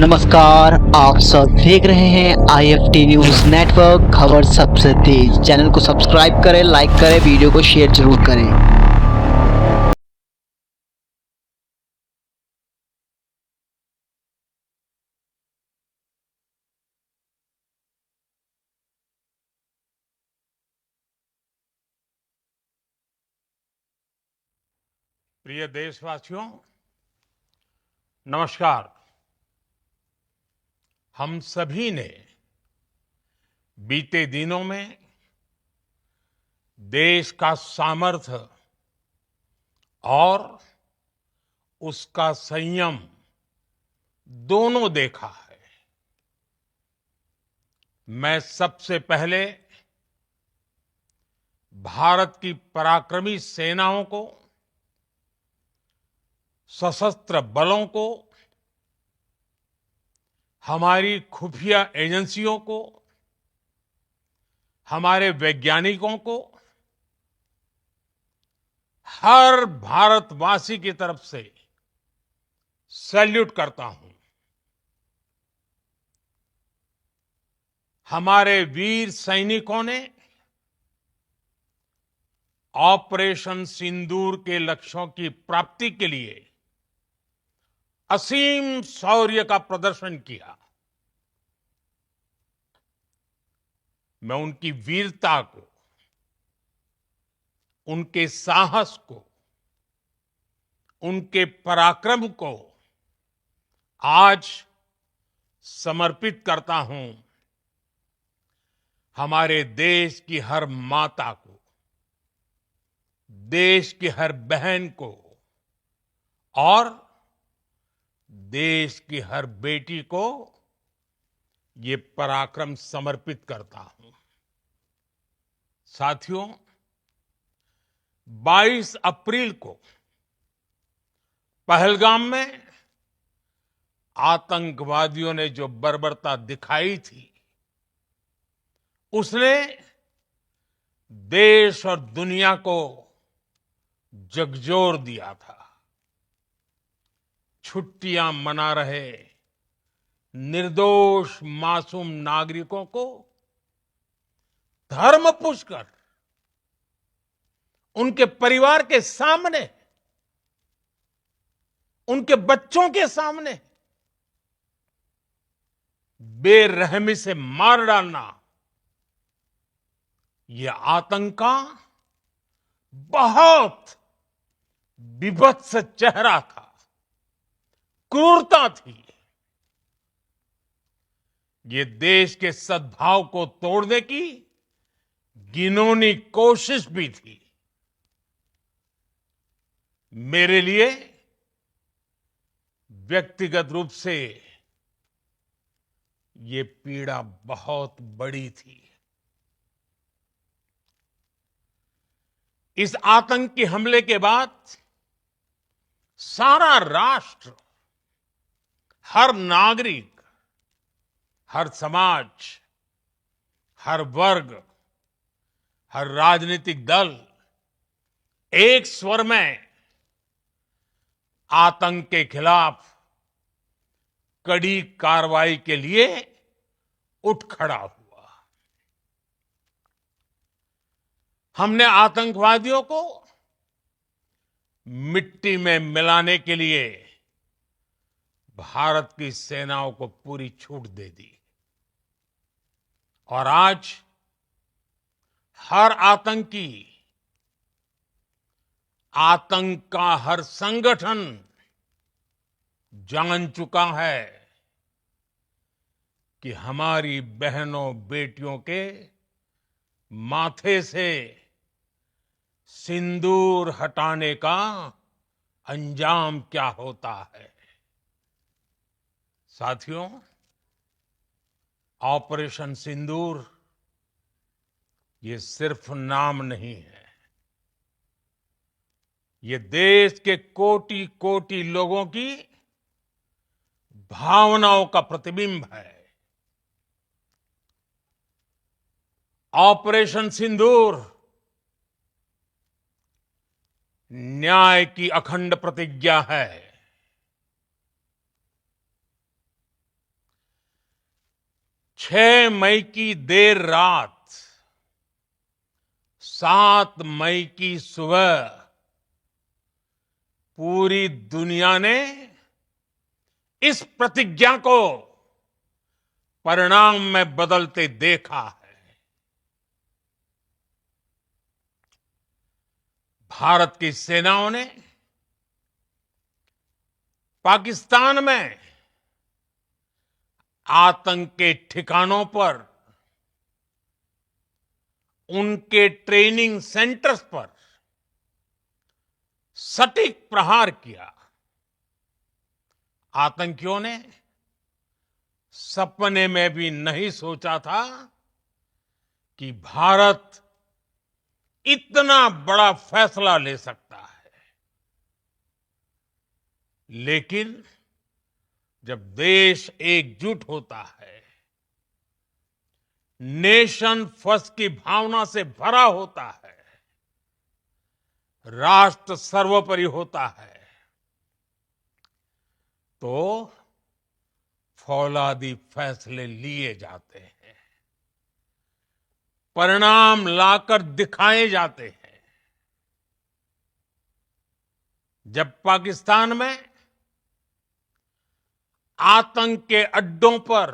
नमस्कार, आप सब देख रहे हैं IFT न्यूज नेटवर्क, खबर सबसे तेज। चैनल को सब्सक्राइब करें, लाइक करें, वीडियो को शेयर जरूर करें। प्रिय देशवासियों, नमस्कार। हम सभी ने बीते दिनों में देश का सामर्थ्य और उसका संयम दोनों देखा है। मैं सबसे पहले भारत की पराक्रमी सेनाओं को, सशस्त्र बलों को, हमारी खुफिया एजेंसियों को, हमारे वैज्ञानिकों को, हर भारतवासी की तरफ से सैल्यूट करता हूं। हमारे वीर सैनिकों ने ऑपरेशन सिंदूर के लक्ष्यों की प्राप्ति के लिए असीम शौर्य का प्रदर्शन किया। मैं उनकी वीरता को, उनके साहस को, उनके पराक्रम को आज समर्पित करता हूं हमारे देश की हर माता को, देश की हर बहन को और देश की हर बेटी को ये पराक्रम समर्पित करता हूं। साथियों, 22 अप्रैल को पहलगाम में आतंकवादियों ने जो बर्बरता दिखाई थी, उसने देश और दुनिया को झकझोर दिया था। छुट्टियां मना रहे निर्दोष मासूम नागरिकों को धर्म पूछकर उनके परिवार के सामने, उनके बच्चों के सामने बेरहमी से मार डालना, यह आतंक का बहुत बीभत्स चेहरा था, क्रूरता थी। ये देश के सद्भाव को तोड़ने की घिनौनी कोशिश भी थी। मेरे लिए व्यक्तिगत रूप से ये पीड़ा बहुत बड़ी थी। इस आतंकी हमले के बाद सारा राष्ट्र, हर नागरिक, हर समाज, हर वर्ग, हर राजनीतिक दल एक स्वर में आतंक के खिलाफ कड़ी कार्रवाई के लिए उठ खड़ा हुआ। हमने आतंकवादियों को मिट्टी में मिलाने के लिए भारत की सेनाओं को पूरी छूट दे दी और आज हर आतंकी, आतंक का हर संगठन जान चुका है कि हमारी बहनों बेटियों के माथे से सिंदूर हटाने का अंजाम क्या होता है। साथियों, ऑपरेशन सिंदूर ये सिर्फ नाम नहीं है, ये देश के कोटि कोटि लोगों की भावनाओं का प्रतिबिंब है। ऑपरेशन सिंदूर न्याय की अखंड प्रतिज्ञा है। 6 मई की देर रात, 7 मई की सुबह पूरी दुनिया ने इस प्रतिज्ञा को परिणाम में बदलते देखा है। भारत की सेनाओं ने पाकिस्तान में आतंक के ठिकानों पर, उनके ट्रेनिंग सेंटर्स पर सटीक प्रहार किया। आतंकियों ने सपने में भी नहीं सोचा था कि भारत इतना बड़ा फैसला ले सकता है। लेकिन जब देश एकजुट होता है, नेशन फर्स्ट की भावना से भरा होता है, राष्ट्र सर्वोपरि होता है, तो फौलादी फैसले लिए जाते हैं, परिणाम लाकर दिखाए जाते हैं। जब पाकिस्तान में आतंक के अड्डों पर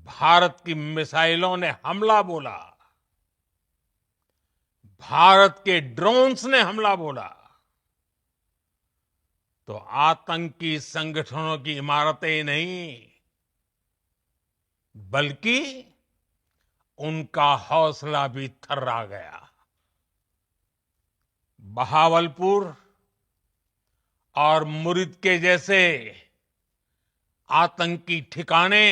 भारत की मिसाइलों ने हमला बोला, भारत के ड्रोन्स ने हमला बोला, तो आतंकी संगठनों की इमारतें नहीं, बल्कि उनका हौसला भी थर्रा गया। बहावलपुर और मुरिद के जैसे आतंकी ठिकाने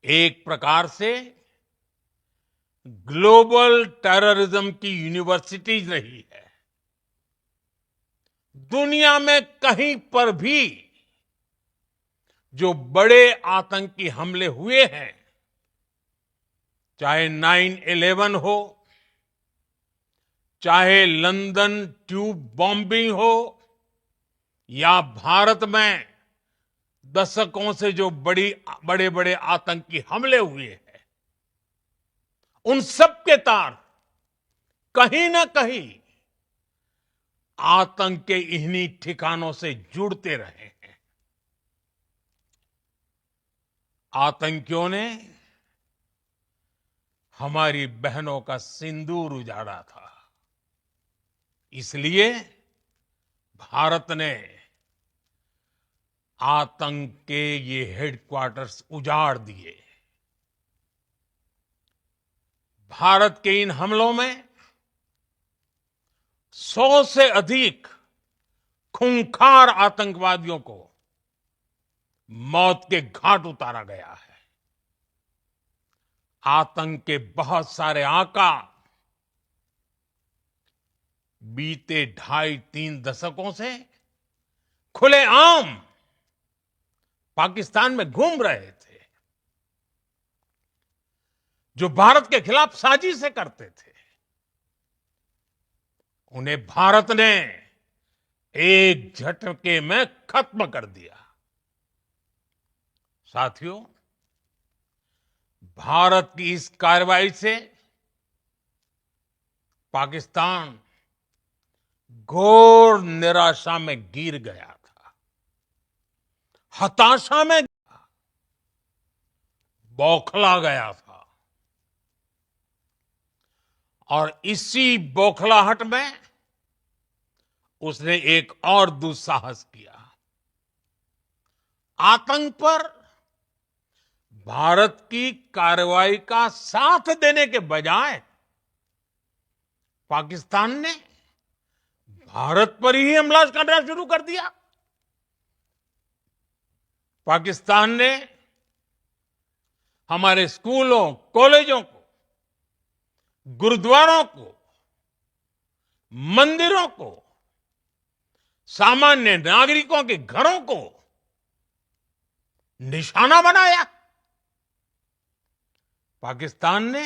एक प्रकार से ग्लोबल टेररिज्म की यूनिवर्सिटीज रही है। दुनिया में कहीं पर भी जो बड़े आतंकी हमले हुए हैं, चाहे 9/11 हो, चाहे लंदन ट्यूब बॉम्बिंग हो, या भारत में दशकों से जो बड़े बड़े आतंकी हमले हुए हैं, उन सब के तार कहीं ना कहीं आतंक के इन्हीं ठिकानों से जुड़ते रहे हैं। आतंकियों ने हमारी बहनों का सिंदूर उजाड़ा था, इसलिए भारत ने आतंक के ये हेडक्वार्टर्स उजाड़ दिए। भारत के इन हमलों में 100 से अधिक खूंखार आतंकवादियों को मौत के घाट उतारा गया है। आतंक के बहुत सारे आका बीते 2.5-3 दशकों से खुलेआम पाकिस्तान में घूम रहे थे, जो भारत के खिलाफ साजिशें करते थे। उन्हें भारत ने एक झटके में खत्म कर दिया। साथियों, भारत की इस कार्रवाई से पाकिस्तान घोर निराशा में गिर गया था, हताशा में बौखला गया था, और इसी बौखलाहट में उसने एक और दुस्साहस किया। आतंक पर भारत की कार्रवाई का साथ देने के बजाय पाकिस्तान ने भारत पर ही हमला करना शुरू कर दिया। पाकिस्तान ने हमारे स्कूलों, कॉलेजों को, गुरुद्वारों को, मंदिरों को, सामान्य नागरिकों के घरों को निशाना बनाया। पाकिस्तान ने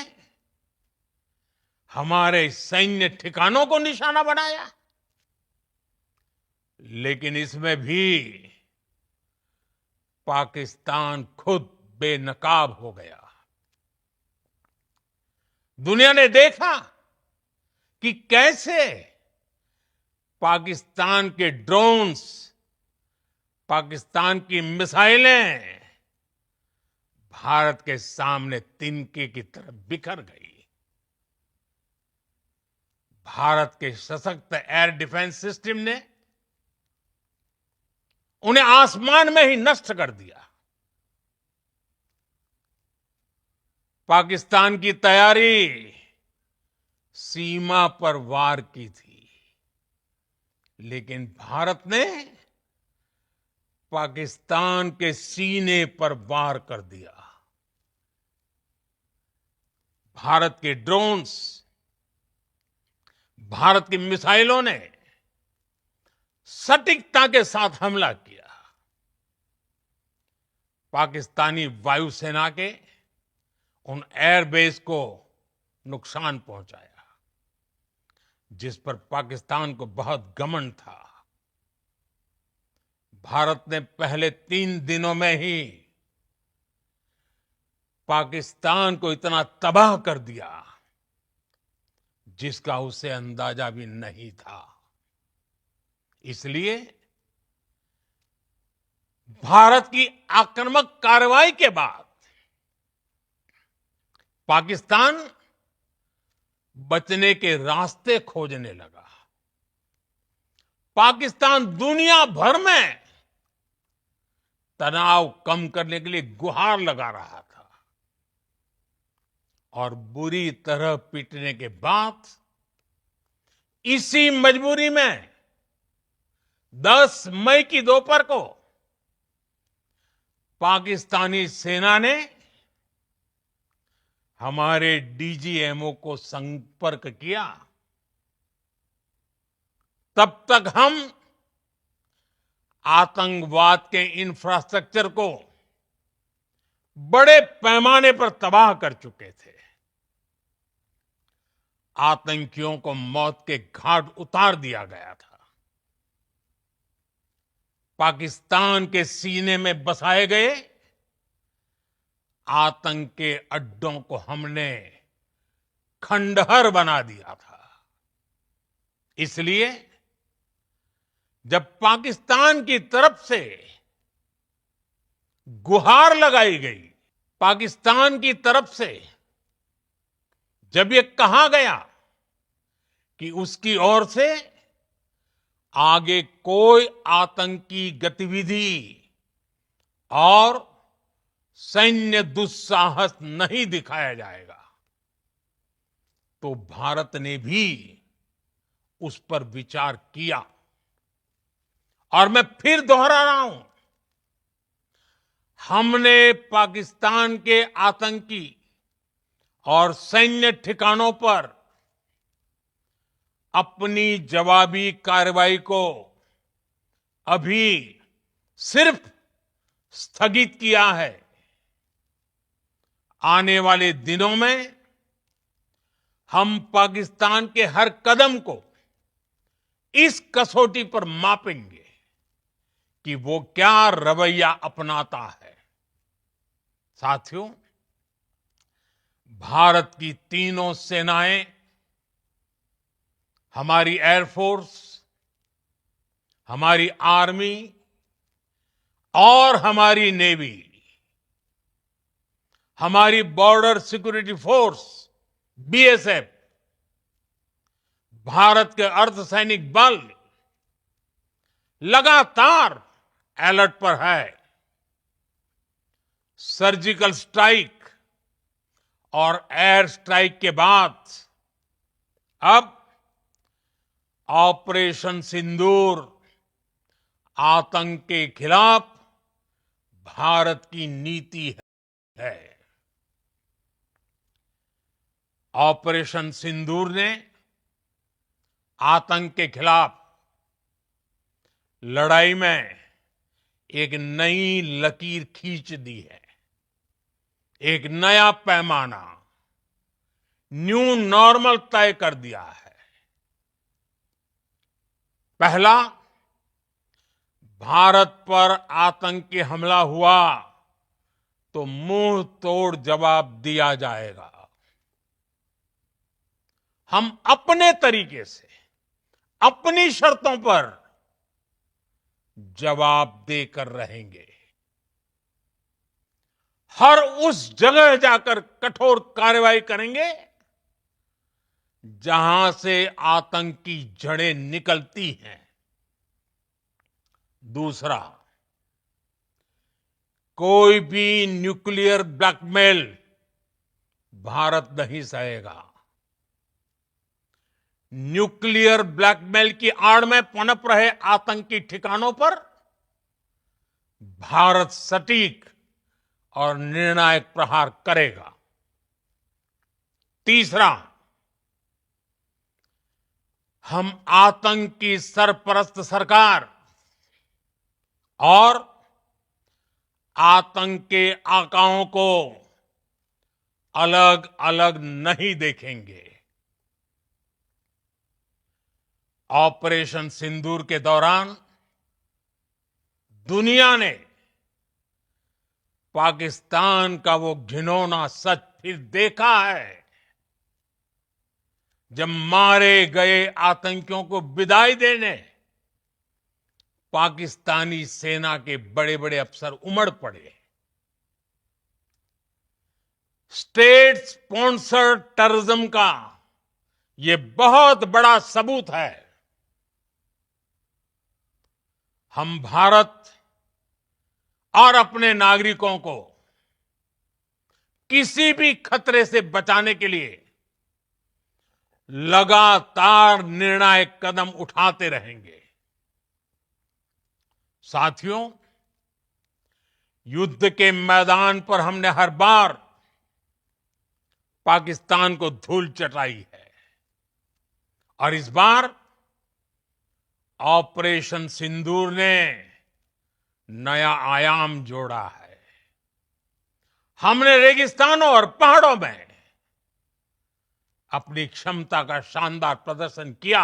हमारे सैन्य ठिकानों को निशाना बनाया। लेकिन इसमें भी पाकिस्तान खुद बेनकाब हो गया। दुनिया ने देखा कि कैसे पाकिस्तान के ड्रोन्स, पाकिस्तान की मिसाइलें भारत के सामने तिनके की तरह बिखर गई। भारत के सशक्त एयर डिफेंस सिस्टम ने उन्हें आसमान में ही नष्ट कर दिया। पाकिस्तान की तैयारी सीमा पर वार की थी, लेकिन भारत ने पाकिस्तान के सीने पर वार कर दिया। भारत के ड्रोन्स, भारत की मिसाइलों ने सटीकता के साथ हमला किया। पाकिस्तानी वायुसेना के उन एयरबेस को नुकसान पहुंचाया, जिस पर पाकिस्तान को बहुत घमंड था। भारत ने पहले 3 दिनों में ही पाकिस्तान को इतना तबाह कर दिया जिसका उसे अंदाजा भी नहीं था। इसलिए भारत की आक्रामक कार्रवाई के बाद पाकिस्तान बचने के रास्ते खोजने लगा। पाकिस्तान दुनिया भर में तनाव कम करने के लिए गुहार लगा रहा था, और बुरी तरह पीटने के बाद इसी मजबूरी में 10 मई की दोपहर को पाकिस्तानी सेना ने हमारे डीजीएमओ को संपर्क किया। तब तक हम आतंकवाद के इंफ्रास्ट्रक्चर को बड़े पैमाने पर तबाह कर चुके थे। आतंकियों को मौत के घाट उतार दिया गया था। पाकिस्तान के सीने में बसाए गए आतंक के अड्डों को हमने खंडहर बना दिया था। इसलिए जब पाकिस्तान की तरफ से गुहार लगाई गई, पाकिस्तान की तरफ से जब ये कहा गया कि उसकी ओर से आगे कोई आतंकी गतिविधि और सैन्य दुस्साहस नहीं दिखाया जाएगा, तो भारत ने भी उस पर विचार किया। और मैं फिर दोहरा रहा हूं, हमने पाकिस्तान के आतंकी और सैन्य ठिकानों पर अपनी जवाबी कार्रवाई को अभी सिर्फ स्थगित किया है। आने वाले दिनों में हम पाकिस्तान के हर कदम को इस कसौटी पर मापेंगे कि वो क्या रवैया अपनाता है। साथियों, भारत की तीनों सेनाएं, हमारी एयरफोर्स, हमारी आर्मी और हमारी नेवी, हमारी border security force BSF, Bharat के अर्धसैनिक बल लगातार अलर्ट पर है। सर्जिकल स्ट्राइक और एयर स्ट्राइक के बाद अब ऑपरेशन सिंदूर आतंक के खिलाफ भारत की नीति है। ऑपरेशन सिंदूर ने आतंक के खिलाफ लड़ाई में एक नई लकीर खींच दी है, एक नया पैमाना, न्यू नॉर्मल तय कर दिया है। पहला, भारत पर आतंकी हमला हुआ तो मुंह तोड़ जवाब दिया जाएगा। हम अपने तरीके से, अपनी शर्तों पर जवाब देकर रहेंगे। हर उस जगह जाकर कठोर कार्रवाई करेंगे जहां से आतंक की जड़ें निकलती हैं। दूसरा, कोई भी न्यूक्लियर ब्लैकमेल भारत नहीं सहेगा। न्यूक्लियर ब्लैकमेल की आड़ में पनप रहे आतंकी ठिकानों पर भारत सटीक और निर्णायक प्रहार करेगा। तीसरा, हम आतंक की सरपरस्त सरकार और आतंक के आकाओं को अलग अलग नहीं देखेंगे। ऑपरेशन सिंदूर के दौरान दुनिया ने पाकिस्तान का वो घिनौना सच फिर देखा है, जब मारे गए आतंकियों को विदाई देने पाकिस्तानी सेना के बड़े बड़े अफसर उमड़ पड़े। स्टेट स्पॉन्सर्ड टेररिज्म का ये बहुत बड़ा सबूत है। हम भारत और अपने नागरिकों को किसी भी खतरे से बचाने के लिए लगातार निर्णायक कदम उठाते रहेंगे। साथियों, युद्ध के मैदान पर हमने हर बार पाकिस्तान को धूल चटाई है और इस बार ऑपरेशन सिंदूर ने नया आयाम जोड़ा है। हमने रेगिस्तानों और पहाड़ों में अपनी क्षमता का शानदार प्रदर्शन किया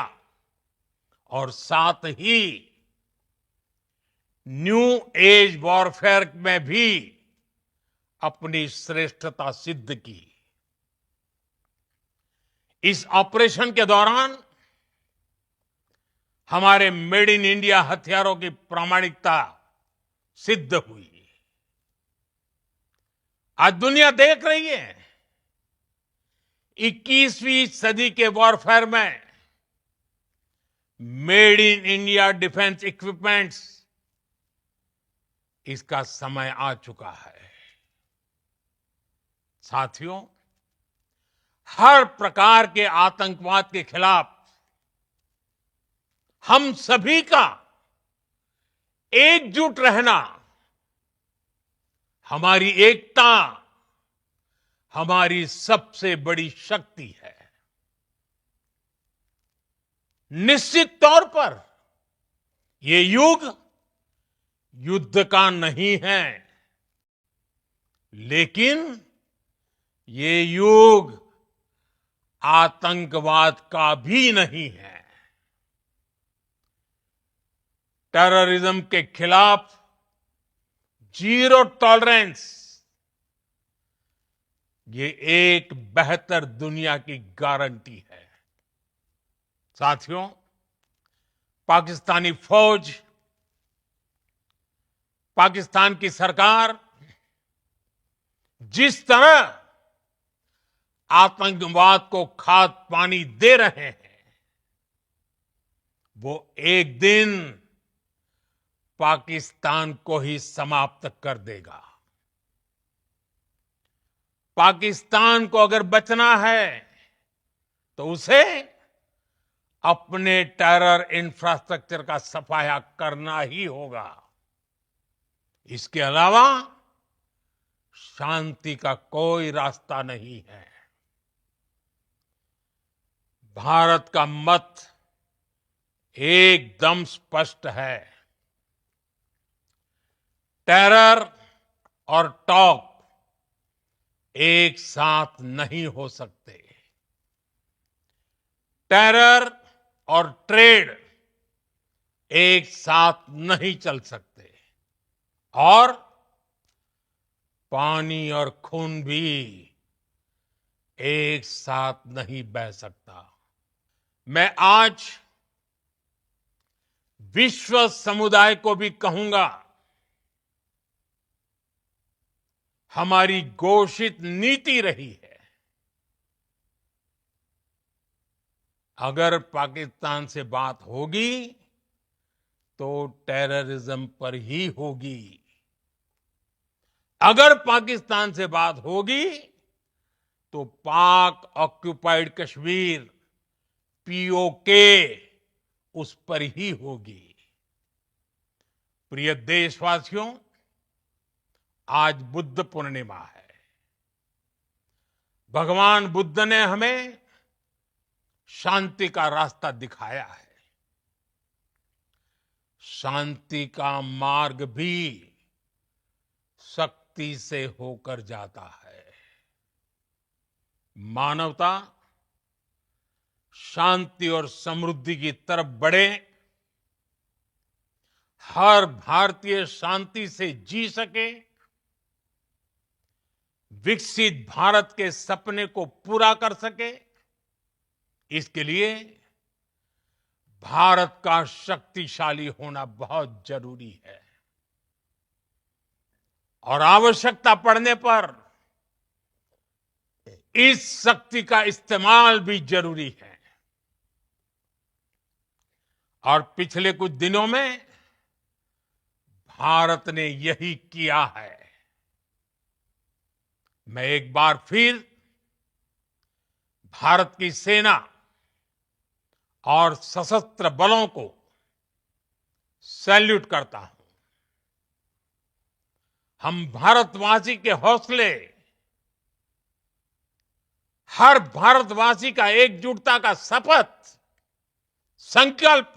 और साथ ही न्यू एज वॉरफेयर में भी अपनी श्रेष्ठता सिद्ध की। इस ऑपरेशन के दौरान हमारे मेड इन इंडिया हथियारों की प्रामाणिकता सिद्ध हुई। आज दुनिया देख रही है 21वीं सदी के वॉरफेयर में made in India defence equipments, इसका समय आ चुका है। साथियों, हर प्रकार के आतंकवाद के खिलाफ हम सभी का एकजुट रहना, हमारी एकता हमारी सबसे बड़ी शक्ति है। निश्चित तौर पर ये युग युद्ध का नहीं है, लेकिन ये युग आतंकवाद का भी नहीं है। टेररिज्म के खिलाफ जीरो टॉलरेंस, ये एक बेहतर दुनिया की गारंटी है। साथियों, पाकिस्तानी फौज, पाकिस्तान की सरकार जिस तरह आतंकवाद को खाद पानी दे रहे हैं, वो एक दिन पाकिस्तान को ही समाप्त कर देगा। पाकिस्तान को अगर बचना है तो उसे अपने टेरर इंफ्रास्ट्रक्चर का सफाया करना ही होगा। इसके अलावा शांति का कोई रास्ता नहीं है। भारत का मत एकदम स्पष्ट है। टेरर और टॉक एक साथ नहीं हो सकते। टेरर और ट्रेड एक साथ नहीं चल सकते और पानी और खून भी एक साथ नहीं बह सकता। मैं आज विश्व समुदाय को भी कहूंगा, हमारी घोषित नीति रही है, अगर पाकिस्तान से बात होगी तो टेररिज्म पर ही होगी। अगर पाकिस्तान से बात होगी तो पाक ऑक्युपाइड कश्मीर पीओके उस पर ही होगी। प्रिय देशवासियों, आज बुद्ध पूर्णिमा है। भगवान बुद्ध ने हमें शांति का रास्ता दिखाया है। शांति का मार्ग भी शक्ति से होकर जाता है। मानवता शांति और समृद्धि की तरफ बढ़े, हर भारतीय शांति से जी सके, विकसित भारत के सपने को पूरा कर सके, इसके लिए भारत का शक्तिशाली होना बहुत जरूरी है और आवश्यकता पड़ने पर इस शक्ति का इस्तेमाल भी जरूरी है। और पिछले कुछ दिनों में भारत ने यही किया है। मैं एक बार फिर भारत की सेना और सशस्त्र बलों को सैल्यूट करता हूं। हम भारतवासी के हौसले, हर भारतवासी का एकजुटता का शपथ, संकल्प,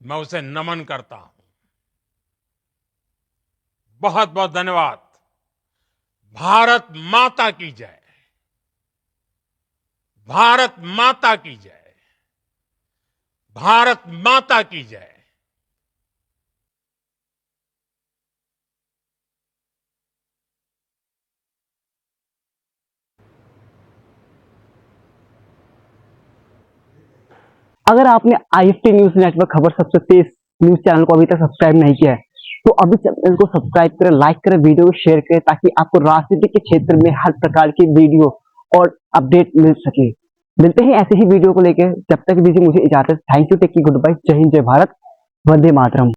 मैं उसे नमन करता हूं। बहुत बहुत धन्यवाद। भारत माता की जय। भारत माता की जय। भारत माता की जय। अगर आपने IFT न्यूज नेटवर्क खबर सबसे तेज न्यूज चैनल को अभी तक सब्सक्राइब नहीं किया है तो अभी चैनल को सब्सक्राइब करें, लाइक करें, वीडियो को शेयर करें ताकि आपको राजनीति के क्षेत्र में हर प्रकार की वीडियो और अपडेट मिल सके। मिलते हैं ऐसे ही वीडियो को लेकर, जब तक दीजिए मुझे इजाजत। थैंक यू, टेक की गुड बाय। जय हिंद, जय भारत, वंदे मातरम।